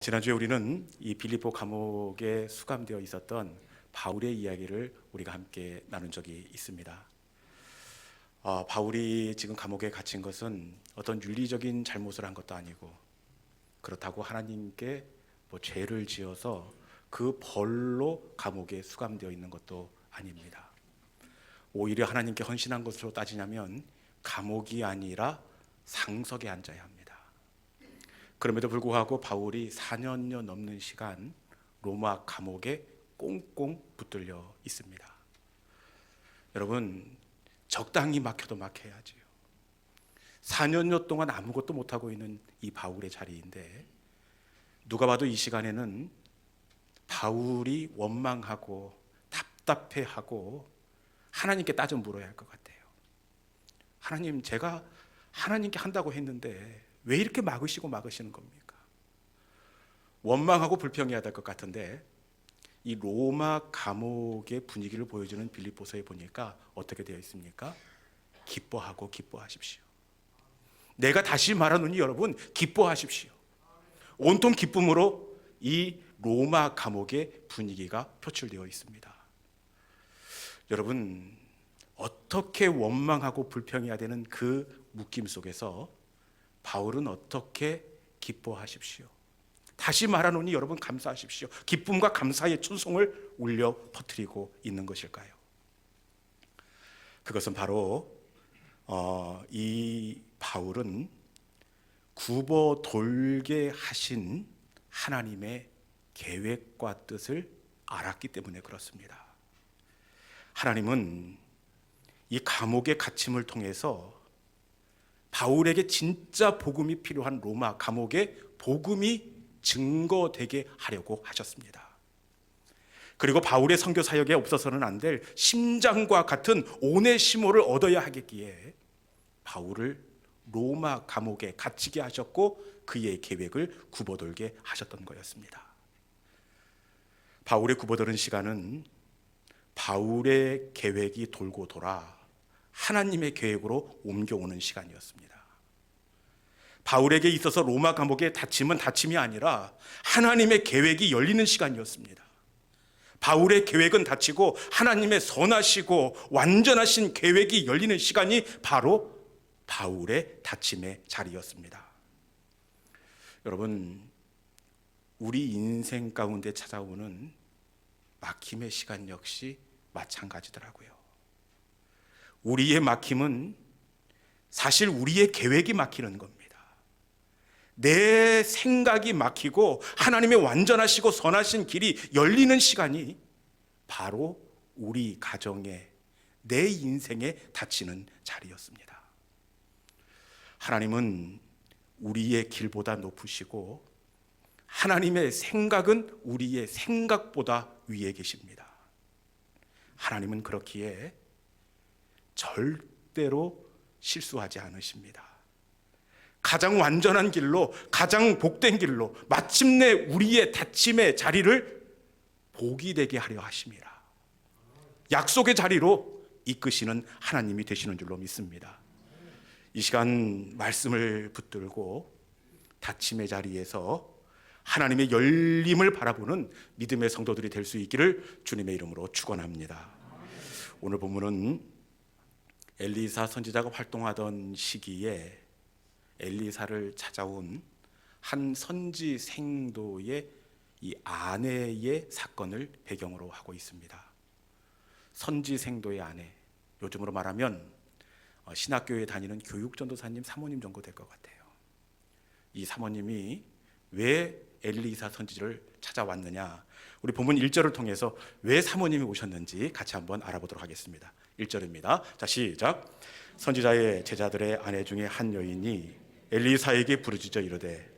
지난주에 우리는 이 빌립보 감옥에 수감되어 있었던 바울의 이야기를 우리가 함께 나눈 적이 있습니다. 바울이 지금 감옥에 갇힌 것은 어떤 윤리적인 잘못을 한 것도 아니고, 그렇다고 하나님께 죄를 지어서 그 벌로 감옥에 수감되어 있는 것도 아닙니다. 오히려 하나님께 헌신한 것으로 따지냐면 감옥이 아니라 상석에 앉아야 합니다. 그럼에도 불구하고 바울이 4년여 넘는 시간 로마 감옥에 꽁꽁 붙들려 있습니다. 여러분, 적당히 막혀도 막혀야지요. 4년여 동안 아무것도 못하고 있는 이 바울의 자리인데, 누가 봐도 이 시간에는 바울이 원망하고 답답해하고 하나님께 따져 물어야 할 것 같아요. 하나님, 제가 하나님께 한다고 했는데 왜 이렇게 막으시는 겁니까? 원망하고 불평해야 될 것 같은데, 이 로마 감옥의 분위기를 보여주는 빌립보서에 보니까 어떻게 되어 있습니까? 기뻐하고 기뻐하십시오. 내가 다시 말하노니 여러분, 기뻐하십시오. 온통 기쁨으로 이 로마 감옥의 분위기가 표출되어 있습니다. 여러분, 어떻게 원망하고 불평해야 되는 그 묶임 속에서 바울은 어떻게 기뻐하십시오. 다시 말하노니 여러분, 감사하십시오. 기쁨과 감사의 춘송을 울려 퍼뜨리고 있는 것일까요? 그것은 바로 이 바울은 굽어 돌게 하신 하나님의 계획과 뜻을 알았기 때문에 그렇습니다. 하나님은 이 감옥의 갇힘을 통해서 바울에게 진짜 복음이 필요한 로마 감옥에 복음이 증거되게 하려고 하셨습니다. 그리고 바울의 선교 사역에 없어서는 안 될 심장과 같은 오네시모를 얻어야 하겠기에 바울을 로마 감옥에 갇히게 하셨고, 그의 계획을 굽어돌게 하셨던 거였습니다. 바울의 굽어도는 시간은 바울의 계획이 돌고 돌아 하나님의 계획으로 옮겨오는 시간이었습니다. 바울에게 있어서 로마 감옥의 닫힘은 닫힘이 아니라 하나님의 계획이 열리는 시간이었습니다. 바울의 계획은 닫히고 하나님의 선하시고 완전하신 계획이 열리는 시간이 바로 바울의 닫힘의 자리였습니다. 여러분, 우리 인생 가운데 찾아오는 막힘의 시간 역시 마찬가지더라고요. 우리의 막힘은 사실 우리의 계획이 막히는 겁니다. 내 생각이 막히고 하나님의 완전하시고 선하신 길이 열리는 시간이 바로 우리 가정에, 내 인생에 닫히는 자리였습니다. 하나님은 우리의 길보다 높으시고 하나님의 생각은 우리의 생각보다 위에 계십니다. 하나님은 그렇기에 절대로 실수하지 않으십니다. 가장 완전한 길로, 가장 복된 길로 마침내 우리의 닫힘의 자리를 복이 되게 하려 하십니다. 약속의 자리로 이끄시는 하나님이 되시는 줄로 믿습니다. 이 시간 말씀을 붙들고 닫힘의 자리에서 하나님의 열림을 바라보는 믿음의 성도들이 될 수 있기를 주님의 이름으로 축원합니다. 오늘 본문은 엘리사 선지자가 활동하던 시기에 엘리사를 찾아온 한 선지 생도의 이 아내의 사건을 배경으로 하고 있습니다. 선지 생도의 아내, 요즘으로 말하면 신학교에 다니는 교육전도사님, 사모님 정도 될 것 같아요. 이 사모님이 왜 엘리사 선지자를 찾아왔느냐, 우리 본문 1절을 통해서 왜 사모님이 오셨는지 같이 한번 알아보도록 하겠습니다. 1절입니다. 자, 시작. 선지자의 제자들의 아내 중에 한 여인이 엘리사에게 부르짖어 이르되,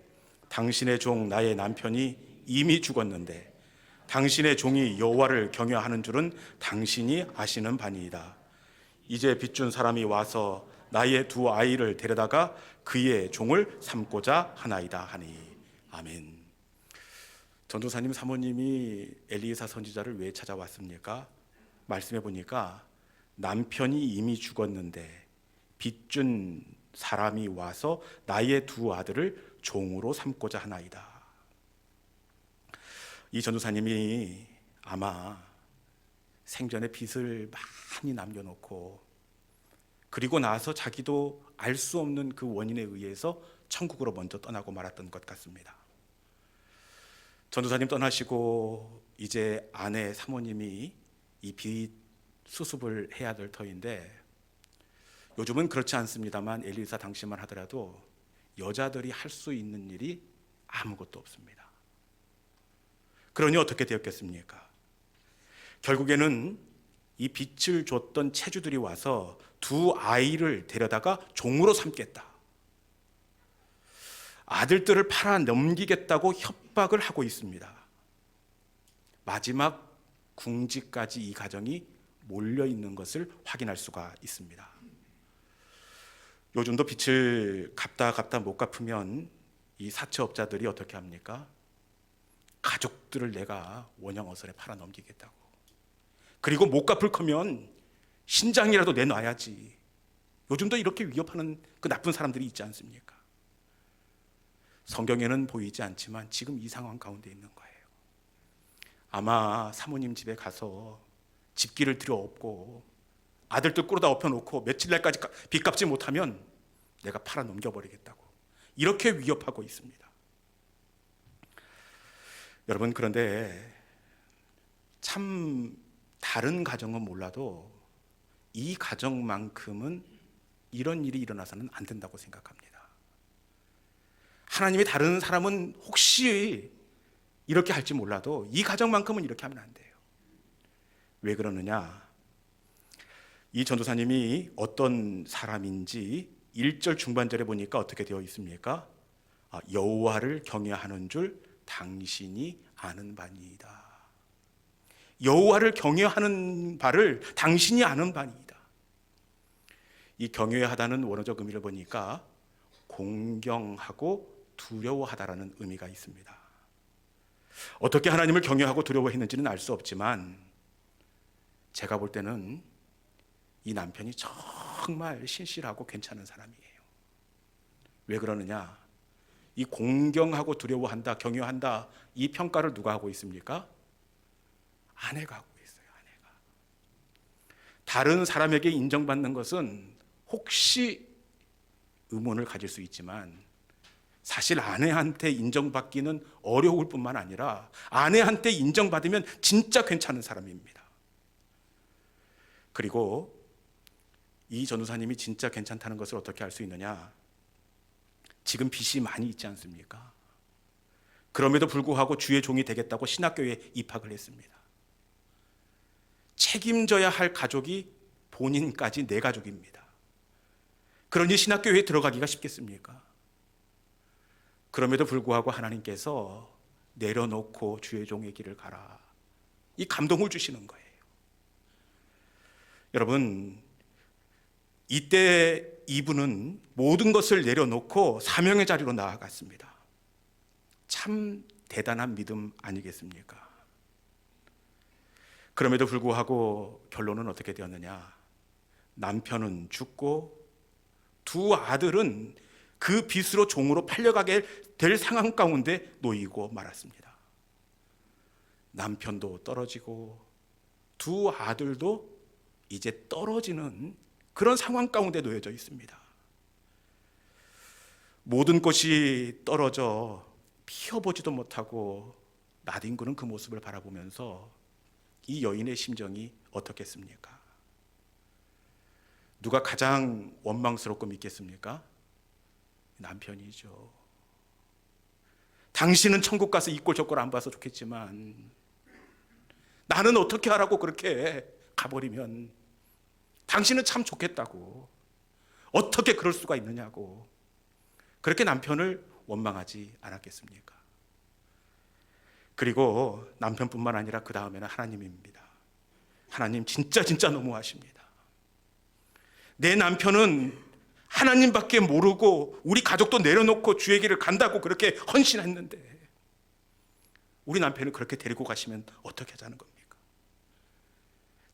당신의 종 나의 남편이 이미 죽었는데 당신의 종이 여호와를 경외하는 줄은 당신이 아시는 바니이다. 이제 빚준 사람이 와서 나의 두 아이를 데려다가 그의 종을 삼고자 하나이다 하니. 아멘. 전도사님 사모님이 엘리사 선지자를 왜 찾아왔습니까? 말씀해 보니까 남편이 이미 죽었는데 빚준 사람이 와서 나의 두 아들을 종으로 삼고자 하나이다. 이 전도사님이 아마 생전에 빚을 많이 남겨놓고 그리고 나서 자기도 알 수 없는 그 원인에 의해서 천국으로 먼저 떠나고 말았던 것 같습니다. 전도사님 떠나시고 이제 아내 사모님이 이 빚 수습을 해야 될 터인데, 요즘은 그렇지 않습니다만 엘리사 당시만 하더라도 여자들이 할 수 있는 일이 아무것도 없습니다. 그러니 어떻게 되었겠습니까? 결국에는 이 빚을 줬던 채주들이 와서 두 아이를 데려다가 종으로 삼겠다, 아들들을 팔아 넘기겠다고 협박을 하고 있습니다. 마지막 궁지까지 이 가정이 몰려 있는 것을 확인할 수가 있습니다. 요즘도 빚을 갚다 못 갚으면 이 사채업자들이 어떻게 합니까? 가족들을 내가 원형어설에 팔아 넘기겠다고, 그리고 못 갚을 거면 신장이라도 내놔야지. 요즘도 이렇게 위협하는 그 나쁜 사람들이 있지 않습니까? 성경에는 보이지 않지만 지금 이 상황 가운데 있는 거예요. 아마 사모님 집에 가서 집기를 들여엎고 아들들 꿇어다 엎혀놓고 며칠 날까지 빚 갚지 못하면 내가 팔아 넘겨버리겠다고 이렇게 위협하고 있습니다. 여러분, 그런데 참 다른 가정은 몰라도 이 가정만큼은 이런 일이 일어나서는 안 된다고 생각합니다. 하나님이 다른 사람은 혹시 이렇게 할지 몰라도 이 가정만큼은 이렇게 하면 안 돼요. 왜 그러느냐? 이 전도사님이 어떤 사람인지 1절 중반절에 보니까 어떻게 되어 있습니까? 여호와를 경외하는 줄 당신이 아는 바니이다. 여호와를 경외하는 바를 당신이 아는 바니이다. 이 경외하다는 원어적 의미를 보니까 공경하고 두려워하다라는 의미가 있습니다. 어떻게 하나님을 경외하고 두려워했는지는 알 수 없지만 제가 볼 때는 이 남편이 정말 신실하고 괜찮은 사람이에요. 왜 그러느냐? 이 공경하고 두려워한다, 경외한다, 이 평가를 누가 하고 있습니까? 아내가 하고 있어요. 아내가. 다른 사람에게 인정받는 것은 혹시 의문을 가질 수 있지만 사실 아내한테 인정받기는 어려울 뿐만 아니라 아내한테 인정받으면 진짜 괜찮은 사람입니다. 그리고 이 전도사님이 진짜 괜찮다는 것을 어떻게 알 수 있느냐? 지금 빚이 많이 있지 않습니까? 그럼에도 불구하고 주의 종이 되겠다고 신학교에 입학을 했습니다. 책임져야 할 가족이 본인까지 내 가족입니다. 그러니 신학교에 들어가기가 쉽겠습니까? 그럼에도 불구하고 하나님께서 내려놓고 주의 종의 길을 가라, 이 감동을 주시는 거예요. 여러분, 이때 이분은 모든 것을 내려놓고 사명의 자리로 나아갔습니다. 참 대단한 믿음 아니겠습니까? 그럼에도 불구하고 결론은 어떻게 되었느냐? 남편은 죽고 두 아들은 그 빚으로 종으로 팔려가게 될 상황 가운데 놓이고 말았습니다. 남편도 떨어지고 두 아들도 이제 떨어지는 그런 상황 가운데 놓여져 있습니다. 모든 것이 떨어져 피어보지도 못하고 나뒹구는 그 모습을 바라보면서 이 여인의 심정이 어떻겠습니까? 누가 가장 원망스럽고 믿겠습니까? 남편이죠. 당신은 천국 가서 이 꼴 저 꼴 안 봐서 좋겠지만 나는 어떻게 하라고 그렇게 가버리면, 당신은 참 좋겠다고, 어떻게 그럴 수가 있느냐고 그렇게 남편을 원망하지 않았겠습니까? 그리고 남편뿐만 아니라 그 다음에는 하나님입니다. 하나님 진짜 너무하십니다. 내 남편은 하나님밖에 모르고 우리 가족도 내려놓고 주의 길을 간다고 그렇게 헌신했는데 우리 남편을 그렇게 데리고 가시면 어떻게 하자는 겁니까?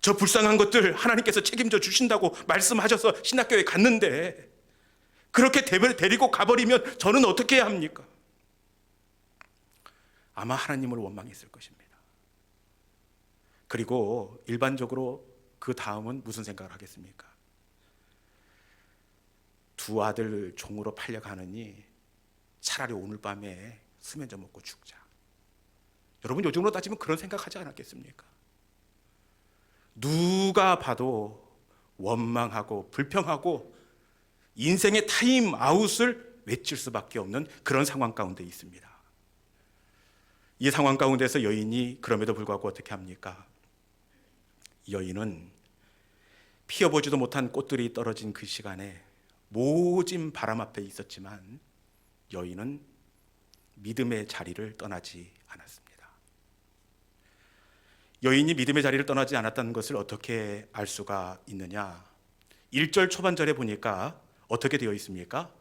저 불쌍한 것들 하나님께서 책임져 주신다고 말씀하셔서 신학교에 갔는데 그렇게 데리고 가버리면 저는 어떻게 해야 합니까? 아마 하나님을 원망했을 것입니다. 그리고 일반적으로 그 다음은 무슨 생각을 하겠습니까? 두 아들 종으로 팔려가느니 차라리 오늘 밤에 수면제 먹고 죽자. 여러분, 요즘으로 따지면 그런 생각하지 않았겠습니까? 누가 봐도 원망하고 불평하고 인생의 타임아웃을 외칠 수밖에 없는 그런 상황 가운데 있습니다. 이 상황 가운데서 여인이 그럼에도 불구하고 어떻게 합니까? 여인은 피어보지도 못한 꽃들이 떨어진 그 시간에 모진 바람 앞에 있었지만 여인은 믿음의 자리를 떠나지 않았습니다. 여인이 믿음의 자리를 떠나지 않았다는 것을 어떻게 알 수가 있느냐? 1절 초반절에 보니까 어떻게 되어 있습니까?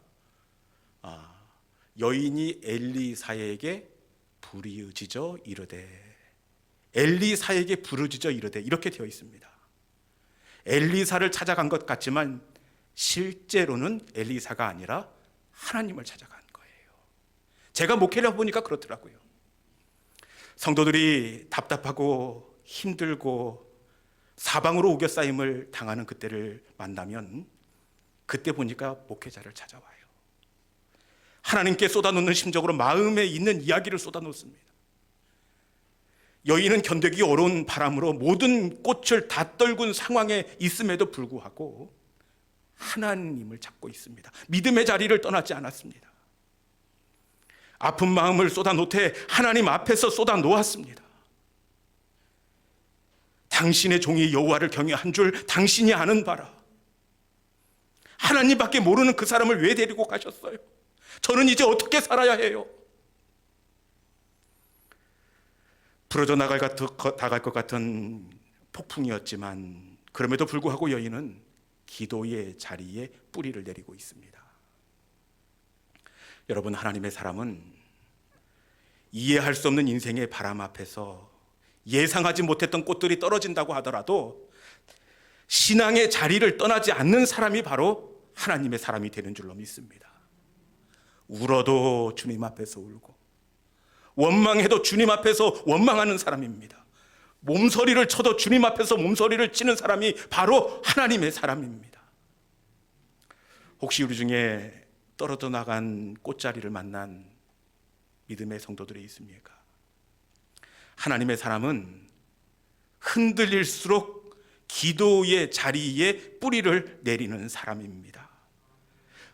여인이 엘리사에게 부르짖어 이르되, 엘리사에게 부르짖어 이르되, 이렇게 되어 있습니다. 엘리사를 찾아간 것 같지만 실제로는 엘리사가 아니라 하나님을 찾아간 거예요. 제가 목회를 해보니까 그렇더라고요. 성도들이 답답하고 힘들고 사방으로 우겨싸임을 당하는 그때를 만나면 그때 보니까 목회자를 찾아와요. 하나님께 쏟아놓는 심적으로 마음에 있는 이야기를 쏟아놓습니다. 여인은 견디기 어려운 바람으로 모든 꽃을 다 떨군 상황에 있음에도 불구하고 하나님을 찾고 있습니다. 믿음의 자리를 떠나지 않았습니다. 아픈 마음을 쏟아놓되 하나님 앞에서 쏟아놓았습니다. 당신의 종이 여호와를 경외한 줄 당신이 아는 바라. 하나님밖에 모르는 그 사람을 왜 데리고 가셨어요? 저는 이제 어떻게 살아야 해요? 부러져 나갈 것 같은 폭풍이었지만 그럼에도 불구하고 여인은 기도의 자리에 뿌리를 내리고 있습니다. 여러분, 하나님의 사람은 이해할 수 없는 인생의 바람 앞에서 예상하지 못했던 꽃들이 떨어진다고 하더라도 신앙의 자리를 떠나지 않는 사람이 바로 하나님의 사람이 되는 줄로 믿습니다. 울어도 주님 앞에서 울고 원망해도 주님 앞에서 원망하는 사람입니다. 몸서리를 쳐도 주님 앞에서 몸서리를 치는 사람이 바로 하나님의 사람입니다. 혹시 우리 중에 떨어져 나간 꽃자리를 만난 믿음의 성도들이 있습니까? 하나님의 사람은 흔들릴수록 기도의 자리에 뿌리를 내리는 사람입니다.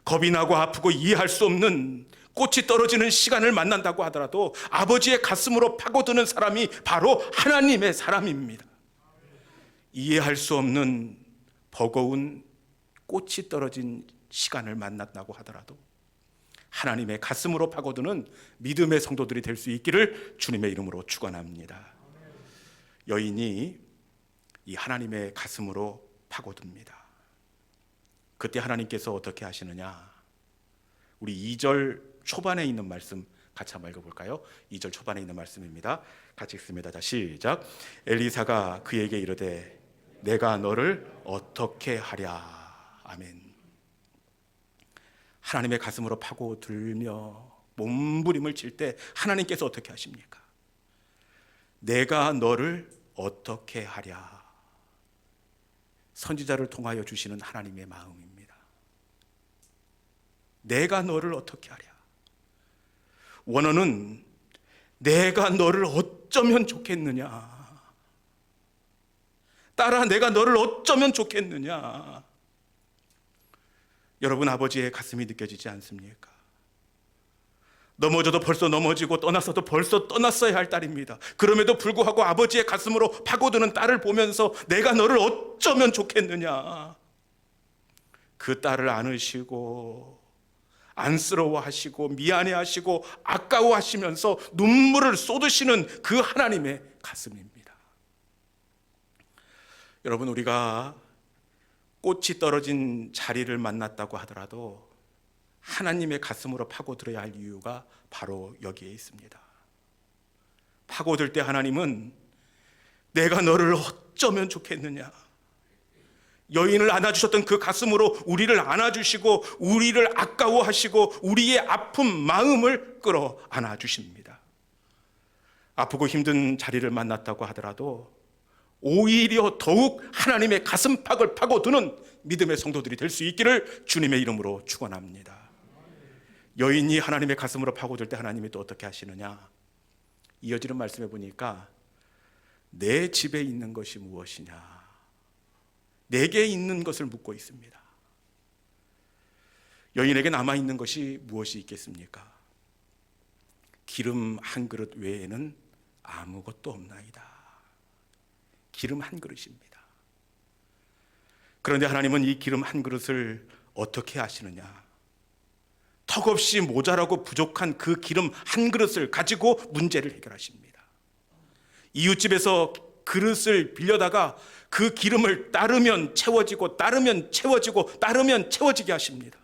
겁이 나고 아프고 이해할 수 없는 꽃이 떨어지는 시간을 만난다고 하더라도 아버지의 가슴으로 파고드는 사람이 바로 하나님의 사람입니다. 이해할 수 없는 버거운 꽃이 떨어진 시간을 만났다고 하더라도 하나님의 가슴으로 파고드는 믿음의 성도들이 될 수 있기를 주님의 이름으로 축원합니다. 여인이 이 하나님의 가슴으로 파고듭니다. 그때 하나님께서 어떻게 하시느냐? 우리 2절 초반에 있는 말씀 같이 한번 읽어볼까요? 2절 초반에 있는 말씀입니다. 같이 읽습니다. 자, 시작. 엘리사가 그에게 이르되 내가 너를 어떻게 하랴. 아멘. 하나님의 가슴으로 파고들며 몸부림을 칠 때 하나님께서 어떻게 하십니까? 내가 너를 어떻게 하랴. 선지자를 통하여 주시는 하나님의 마음입니다. 내가 너를 어떻게 하랴. 원어는 내가 너를 어쩌면 좋겠느냐. 딸아, 내가 너를 어쩌면 좋겠느냐. 여러분, 아버지의 가슴이 느껴지지 않습니까? 넘어져도 벌써 넘어지고 떠났어도 벌써 떠났어야 할 딸입니다. 그럼에도 불구하고 아버지의 가슴으로 파고드는 딸을 보면서 내가 너를 어쩌면 좋겠느냐. 그 딸을 안으시고 안쓰러워하시고 미안해하시고 아까워하시면서 눈물을 쏟으시는 그 하나님의 가슴입니다. 여러분, 우리가 꽃이 떨어진 자리를 만났다고 하더라도 하나님의 가슴으로 파고들어야 할 이유가 바로 여기에 있습니다. 파고들 때 하나님은 내가 너를 어쩌면 좋겠느냐. 여인을 안아주셨던 그 가슴으로 우리를 안아주시고 우리를 아까워하시고 우리의 아픈 마음을 끌어 안아주십니다. 아프고 힘든 자리를 만났다고 하더라도 오히려 더욱 하나님의 가슴팍을 파고드는 믿음의 성도들이 될 수 있기를 주님의 이름으로 축원합니다. 여인이 하나님의 가슴으로 파고들 때 하나님이 또 어떻게 하시느냐? 이어지는 말씀에 보니까 내 집에 있는 것이 무엇이냐? 내게 있는 것을 묻고 있습니다. 여인에게 남아있는 것이 무엇이 있겠습니까? 기름 한 그릇 외에는 아무것도 없나이다. 기름 한 그릇입니다. 그런데 하나님은 이 기름 한 그릇을 어떻게 하시느냐? 턱없이 모자라고 부족한 그 기름 한 그릇을 가지고 문제를 해결하십니다. 이웃집에서 그릇을 빌려다가 그 기름을 따르면 채워지고 따르면 채워지고 따르면 채워지게 하십니다.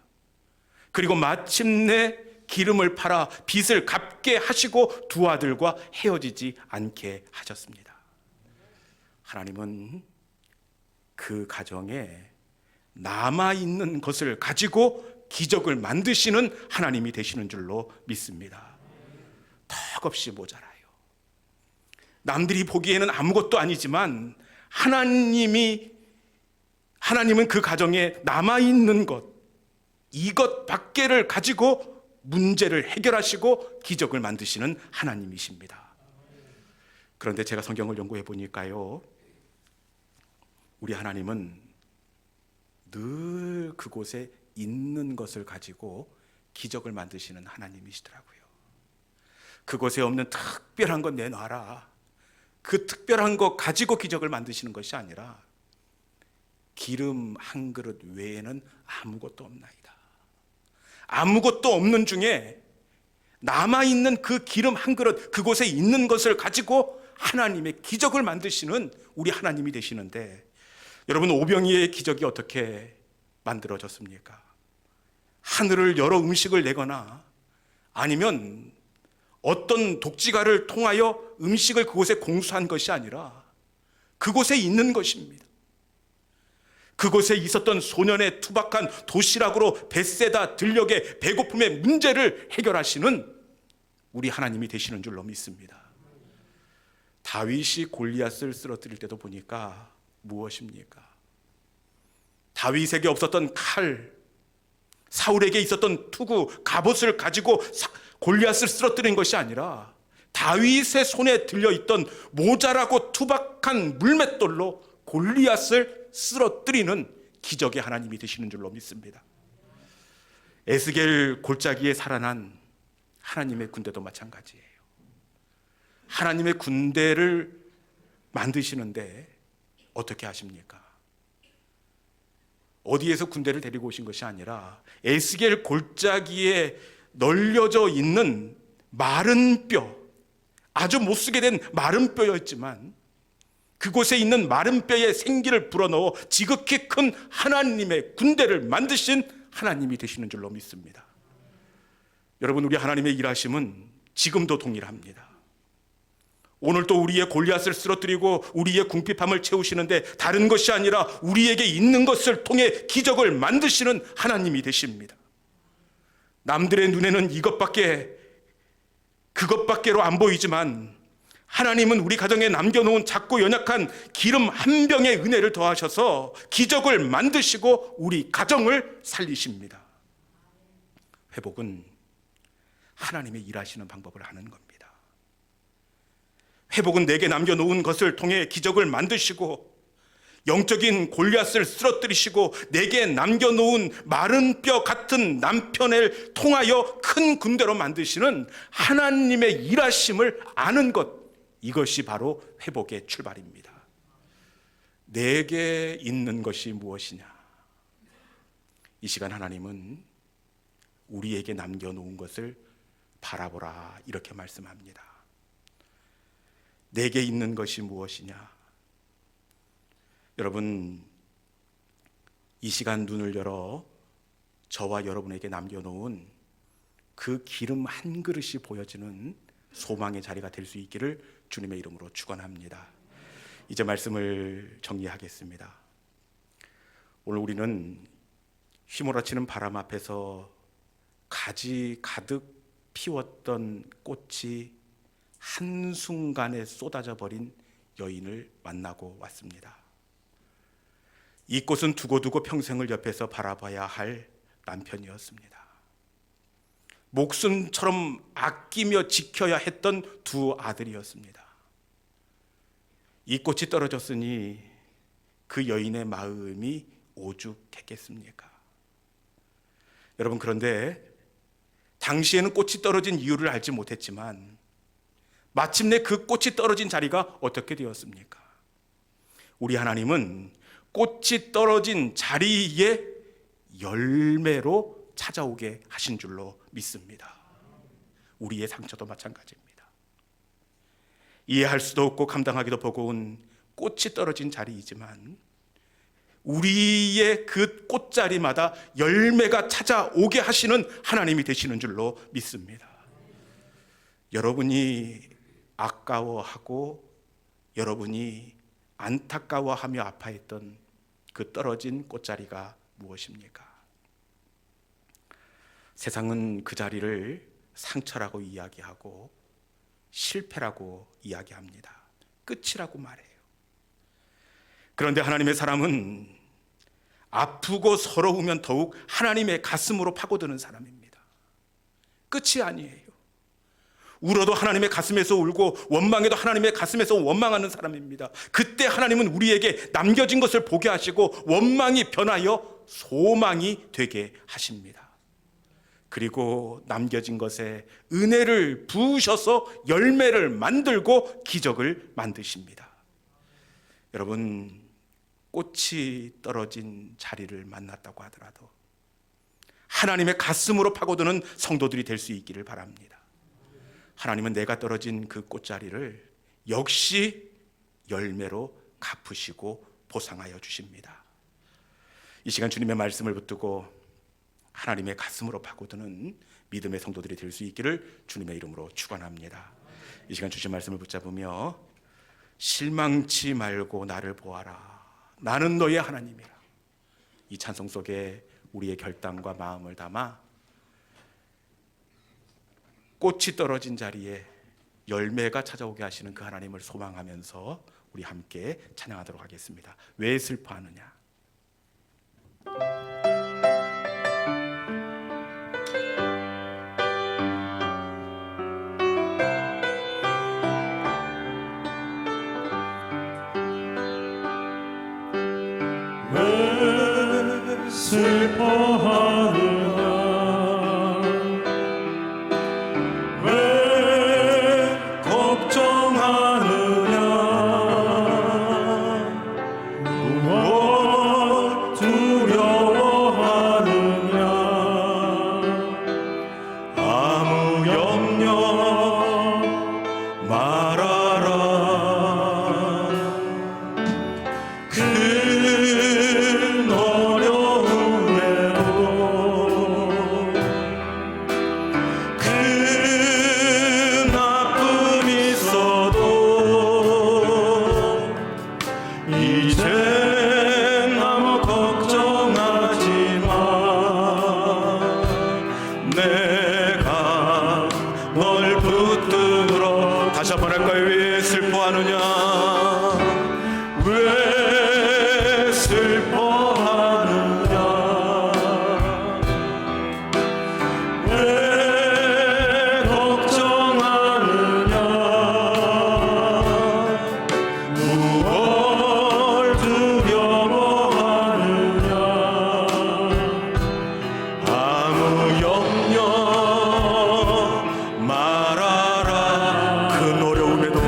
그리고 마침내 기름을 팔아 빚을 갚게 하시고 두 아들과 헤어지지 않게 하셨습니다. 하나님은 그 가정에 남아있는 것을 가지고 기적을 만드시는 하나님이 되시는 줄로 믿습니다. 턱없이 모자라요. 남들이 보기에는 아무것도 아니지만 하나님은 그 가정에 남아있는 것, 이것 밖에를 가지고 문제를 해결하시고 기적을 만드시는 하나님이십니다. 그런데 제가 성경을 연구해 보니까요, 우리 하나님은 늘 그곳에 있는 것을 가지고 기적을 만드시는 하나님이시더라고요. 그곳에 없는 특별한 것 내놔라. 그 특별한 것 가지고 기적을 만드시는 것이 아니라 기름 한 그릇 외에는 아무것도 없나이다. 아무것도 없는 중에 남아있는 그 기름 한 그릇, 그곳에 있는 것을 가지고 하나님의 기적을 만드시는 우리 하나님이 되시는데, 여러분, 오병이의 기적이 어떻게 만들어졌습니까? 하늘을 열어 음식을 내거나 아니면 어떤 독지가를 통하여 음식을 그곳에 공수한 것이 아니라 그곳에 있는 것입니다. 그곳에 있었던 소년의 투박한 도시락으로 뱃세다 들녘의 배고픔의 문제를 해결하시는 우리 하나님이 되시는 줄로 믿습니다. 다윗이 골리앗을 쓰러뜨릴 때도 보니까 무엇입니까? 다윗에게 없었던 칼, 사울에게 있었던 투구, 갑옷을 가지고 골리앗을 쓰러뜨린 것이 아니라 다윗의 손에 들려있던 모자라고 투박한 물맷돌로 골리앗을 쓰러뜨리는 기적의 하나님이 되시는 줄로 믿습니다. 에스겔 골짜기에 살아난 하나님의 군대도 마찬가지예요. 하나님의 군대를 만드시는데 어떻게 하십니까? 어디에서 군대를 데리고 오신 것이 아니라 에스겔 골짜기에 널려져 있는 마른 뼈, 아주 못쓰게 된 마른 뼈였지만 그곳에 있는 마른 뼈에 생기를 불어넣어 지극히 큰 하나님의 군대를 만드신 하나님이 되시는 줄로 믿습니다. 여러분, 우리 하나님의 일하심은 지금도 동일합니다. 오늘 또 우리의 골리앗을 쓰러뜨리고 우리의 궁핍함을 채우시는데 다른 것이 아니라 우리에게 있는 것을 통해 기적을 만드시는 하나님이 되십니다. 남들의 눈에는 그것밖에로 안 보이지만 하나님은 우리 가정에 남겨놓은 작고 연약한 기름 한 병의 은혜를 더하셔서 기적을 만드시고 우리 가정을 살리십니다. 회복은 하나님의 일하시는 방법을 아는 겁니다. 회복은 내게 남겨놓은 것을 통해 기적을 만드시고 영적인 골리앗을 쓰러뜨리시고 내게 남겨놓은 마른 뼈 같은 남편을 통하여 큰 군대로 만드시는 하나님의 일하심을 아는 것, 이것이 바로 회복의 출발입니다. 내게 있는 것이 무엇이냐? 이 시간 하나님은 우리에게 남겨놓은 것을 바라보라, 이렇게 말씀합니다. 내게 있는 것이 무엇이냐? 여러분, 이 시간 눈을 열어 저와 여러분에게 남겨놓은 그 기름 한 그릇이 보여지는 소망의 자리가 될 수 있기를 주님의 이름으로 축원합니다. 이제 말씀을 정리하겠습니다. 오늘 우리는 휘몰아치는 바람 앞에서 가지 가득 피웠던 꽃이 한순간에 쏟아져 버린 여인을 만나고 왔습니다. 이 꽃은 두고두고 평생을 옆에서 바라봐야 할 남편이었습니다. 목숨처럼 아끼며 지켜야 했던 두 아들이었습니다. 이 꽃이 떨어졌으니 그 여인의 마음이 오죽했겠습니까? 여러분, 그런데 당시에는 꽃이 떨어진 이유를 알지 못했지만 마침내 그 꽃이 떨어진 자리가 어떻게 되었습니까? 우리 하나님은 꽃이 떨어진 자리에 열매로 찾아오게 하신 줄로 믿습니다. 우리의 상처도 마찬가지입니다. 이해할 수도 없고 감당하기도 버거운 꽃이 떨어진 자리이지만 우리의 그 꽃자리마다 열매가 찾아오게 하시는 하나님이 되시는 줄로 믿습니다. 여러분이 아까워하고 여러분이 안타까워하며 아파했던 그 떨어진 꽃자리가 무엇입니까? 세상은 그 자리를 상처라고 이야기하고 실패라고 이야기합니다. 끝이라고 말해요. 그런데 하나님의 사람은 아프고 서러우면 더욱 하나님의 가슴으로 파고드는 사람입니다. 끝이 아니에요. 울어도 하나님의 가슴에서 울고 원망해도 하나님의 가슴에서 원망하는 사람입니다. 그때 하나님은 우리에게 남겨진 것을 보게 하시고 원망이 변하여 소망이 되게 하십니다. 그리고 남겨진 것에 은혜를 부으셔서 열매를 만들고 기적을 만드십니다. 여러분, 꽃이 떨어진 자리를 만났다고 하더라도 하나님의 가슴으로 파고드는 성도들이 될 수 있기를 바랍니다. 하나님은 내가 떨어진 그 꽃자리를 역시 열매로 갚으시고 보상하여 주십니다. 이 시간 주님의 말씀을 붙들고 하나님의 가슴으로 파고드는 믿음의 성도들이 될 수 있기를 주님의 이름으로 축원합니다. 이 시간 주신 말씀을 붙잡으며 실망치 말고 나를 보아라. 나는 너의 하나님이라. 이 찬송 속에 우리의 결단과 마음을 담아 꽃이 떨어진 자리에 열매가 찾아오게 하시는 그 하나님을 소망하면서 우리 함께 찬양하도록 하겠습니다. 왜 슬퍼하느냐? 왜 슬퍼하느냐? 왜 걱정하느냐? 무엇 두려워하느냐? 아무 염려 말아라. 이젠 아무 걱정하지 마. 내가 널 붙들어. 다시 한번 할까요? 왜 슬퍼하느냐? 왜 슬퍼하느냐? 왜 걱정하느냐? 무엇 두려워하느냐? 아무 염려 말아라. 큰 어려움에도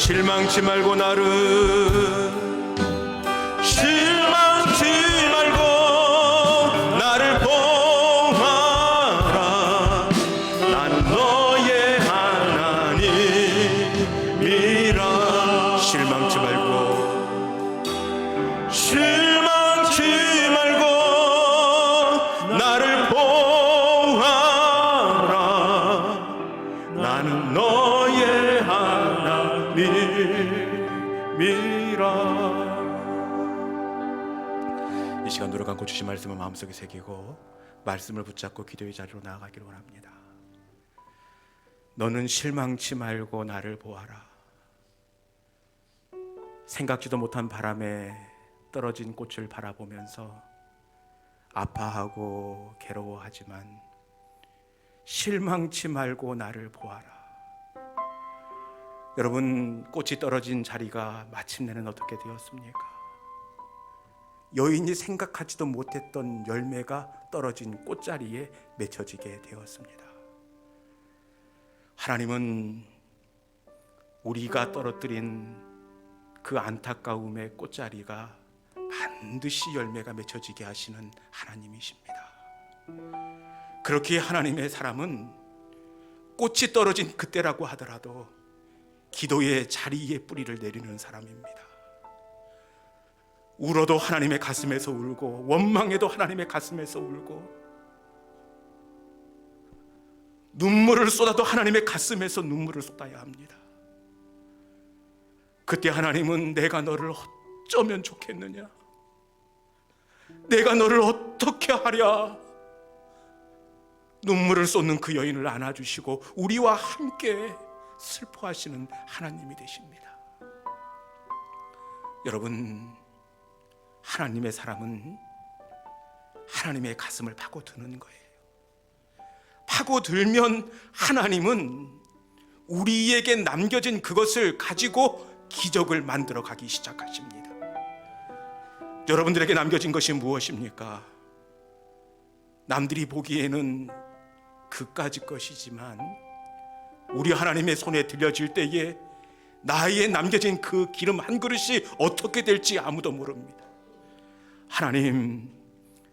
실망치 말고 실망치 말고 나를 보아라. 나는 너의 하나님이라. 실망치 말고 나를 보아라. 나는 너의 하나님이라. 이 시간 눈을 감고 주신 말씀을 마음속에 새기고 말씀을 붙잡고 기도의 자리로 나아가기를 원합니다. 너는 실망치 말고 나를 보아라. 생각지도 못한 바람에 떨어진 꽃을 바라보면서 아파하고 괴로워하지만 실망치 말고 나를 보아라. 여러분, 꽃이 떨어진 자리가 마침내는 어떻게 되었습니까? 여인이 생각하지도 못했던 열매가 떨어진 꽃자리에 맺혀지게 되었습니다. 하나님은 우리가 떨어뜨린 그 안타까움의 꽃자리가 반드시 열매가 맺혀지게 하시는 하나님이십니다. 그렇게 하나님의 사람은 꽃이 떨어진 그때라고 하더라도 기도의 자리에 뿌리를 내리는 사람입니다. 울어도 하나님의 가슴에서 울고, 원망해도 하나님의 가슴에서 울고, 눈물을 쏟아도 하나님의 가슴에서 눈물을 쏟아야 합니다. 그때 하나님은 내가 너를 어쩌면 좋겠느냐, 내가 너를 어떻게 하랴, 눈물을 쏟는 그 여인을 안아주시고 우리와 함께 슬퍼하시는 하나님이 되십니다. 여러분, 하나님의 사람은 하나님의 가슴을 파고드는 거예요. 파고들면 하나님은 우리에게 남겨진 그것을 가지고 기적을 만들어 가기 시작하십니다. 여러분들에게 남겨진 것이 무엇입니까? 남들이 보기에는 그까짓 것이지만 우리 하나님의 손에 들려질 때에 나의 남겨진 그 기름 한 그릇이 어떻게 될지 아무도 모릅니다. 하나님,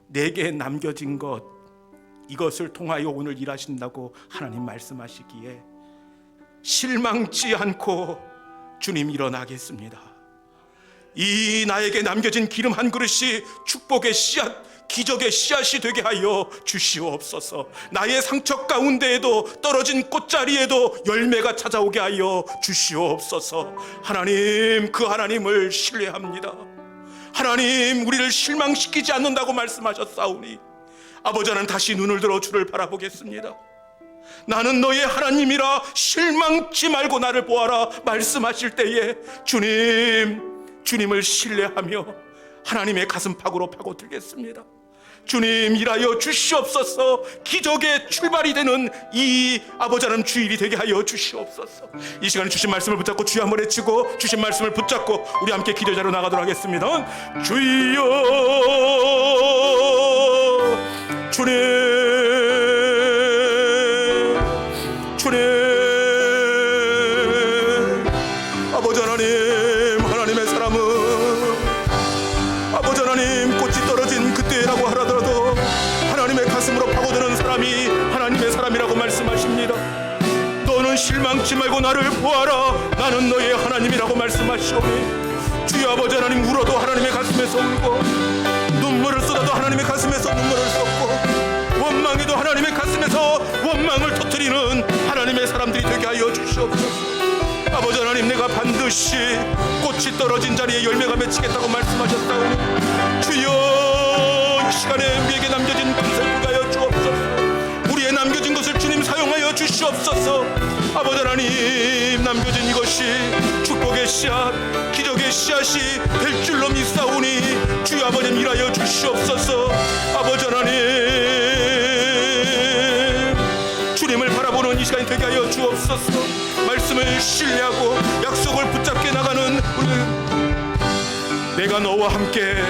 내게 남겨진 것, 이것을 통하여 오늘 일하신다고 하나님 말씀하시기에 실망치 않고 주님 일어나겠습니다. 이 나에게 남겨진 기름 한 그릇이 축복의 씨앗, 기적의 씨앗이 되게 하여 주시옵소서. 나의 상처 가운데에도, 떨어진 꽃자리에도 열매가 찾아오게 하여 주시옵소서. 하나님, 그 하나님을 신뢰합니다. 하나님, 우리를 실망시키지 않는다고 말씀하셨사오니 아버지, 나는 다시 눈을 들어 주를 바라보겠습니다. 나는 너의 하나님이라, 실망치 말고 나를 보아라 말씀하실 때에 주님을 신뢰하며 하나님의 가슴팍으로 파고들겠습니다. 주님, 일하여 주시옵소서. 기적의 출발이 되는 이 아버지 하나님 주일이 되게 하여 주시옵소서. 이 시간에 주신 말씀을 붙잡고 주여 한번 외치고, 주신 말씀을 붙잡고 우리 함께 기도 자리로 나가도록 하겠습니다. 주여, 주님, 아버지 하나님, 하나님의 사람은 아버지 하나님, 꽃이 떨어진 그때라고 하더라도 하나님의 가슴으로 파고드는 사람이 하나님의 사람이라고 말씀하십니다. 너는 실망치 말고 나를 보아라, 나는 너의 하나님이라고 말씀하시오니 주여 아버지 하나님, 울어도 하나님의 가슴에서 울고, 눈물을 쏟아도 하나님의 가슴에서 눈물을 쏟고, 원망해도 하나님의 가슴에서 원망을 터뜨리는 하나님의 사람들이 되게 하여 주시옵소서. 아버지 하나님, 내가 반드시 꽃이 떨어진 자리에 열매가 맺히겠다고 말씀하셨사오니 주여, 이 시간에 우리에게 남겨진 것을 구하여 주옵소서. 우리의 남겨진 것을 주님 사용하여 주시옵소서. 아버지 하나님, 남겨진 이것이 축복의 씨앗, 기적의 씨앗이 될 줄로 믿사오니 주여 아버지 일하여 주시옵소서. 아버지 하나님, 주님을 바라보는 이 시간이 되게 하여 주옵소서. 말씀을 신뢰하고 약속을 붙잡게 나가는 우리, 내가 너와 함께